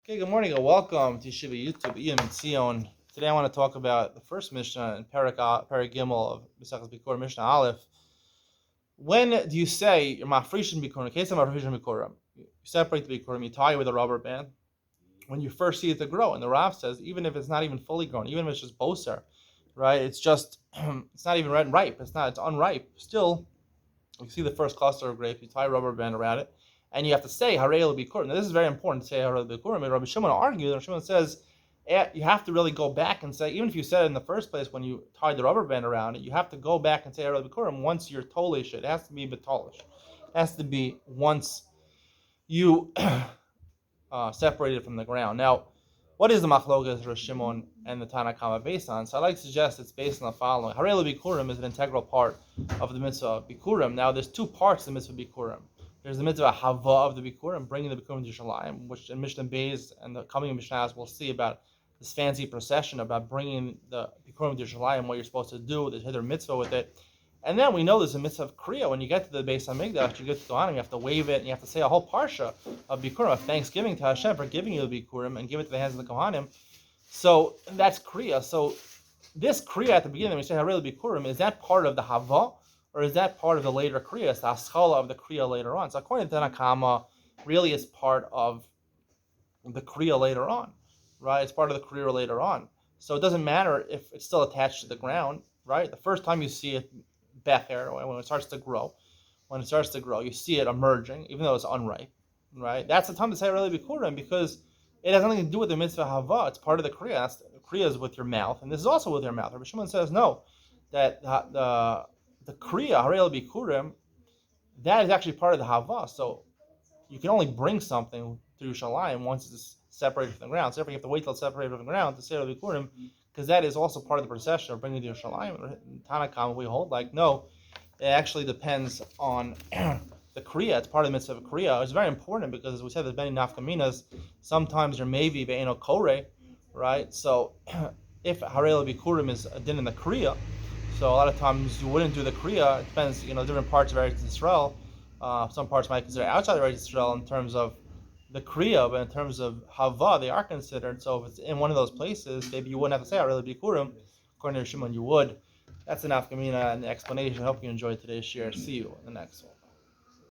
Okay, good morning and welcome to Shiva YouTube, Iyun and Sion. Today I want to talk about the first Mishnah in Perek Gimel of Mesachas Bikurim, Mishnah Aleph. When do you say you're mafrishin Bikurim? In case of mafrishin Bikurim, you separate the Bikurim, you tie it with a rubber band. When you first see it to grow, and the Rav says, even if it's not even fully grown, even if it's just boser, right? It's just, it's not even red and ripe. It's unripe. Still, you see the first cluster of grapes, you tie a rubber band around it, and you have to say Harei Bikurim. Now this is very important to say Harei Bikurim. And Rabbi Shimon argues, and Shimon says you have to really go back and say, even if you said it in the first place when you tied the rubber band around it, you have to go back and say Harei Bikurim once you're tolish. It has to be betolish. It has to be once you separated from the ground. Now, what is the machlokas Rosh Shimon and the Tanna Kama based on? So I like to suggest it's based on the following. Harei Bikurim is an integral part of the mitzvah Bikurim. Now, there's two parts of the mitzvah Bikurim. There's the mitzvah Hava of the Bikurim, bringing the Bikurim to Yerushalayim, which in Mishnah Beis and the coming Mishnahs we'll see about this fancy procession about bringing the Bikurim to Yerushalayim, what you're supposed to do, the hither mitzvah with it. And then we know there's a mitzvah of Kriya. When you get to the Beis HaMikdash, you get to Kohanim, you have to wave it, and you have to say a whole parsha of Bikurim, of thanksgiving to Hashem for giving you the Bikurim and give it to the hands of the Kohanim. So that's Kriya. So this Kriya at the beginning, when we say Harei Bikurim, is that part of the Hava? Or is that part of the later Kriya? It's the Haskalah of the Kriya later on. So according to Tanna Kama, really it's part of the Kriya later on, right? It's part of the Kriya later on. So it doesn't matter if it's still attached to the ground, right? The first time you see it, becher, when it starts to grow, you see it emerging, even though it's unripe, right? That's the time to say Harei Bikurim because it has nothing to do with the mitzvah Hava. It's part of the Kriya. The Kriya is with your mouth, and this is also with your mouth. Rabbi Shimon says no, that the Kriya, Harei Bikurim, that is actually part of the Hava. So you can only bring something to Yerushalayim once it's separated from the ground. So therefore you have to wait till it's separated from the ground to say Harei Bikurim, because that is also part of the procession of bringing it to Yerushalayim. In Tanna Kama we hold no, it actually depends on the Kriya. It's part of the mitzvah of Kriya. It's very important because as we said, there's many nafkaminas. Sometimes there may be be'eno kore, right? So if Harei Bikurim is a din in the Kriya, so a lot of times you wouldn't do the Kriya. It depends, different parts of Eretz Yisrael. Some parts might consider outside of Eretz Yisrael in terms of the Kriya, but in terms of Hava, they are considered. So if it's in one of those places, maybe you wouldn't have to say Harei Bikurim. According to Shimon, you would. That's enough, Kamina, and the explanation. I hope you enjoyed today's share. See you in the next one.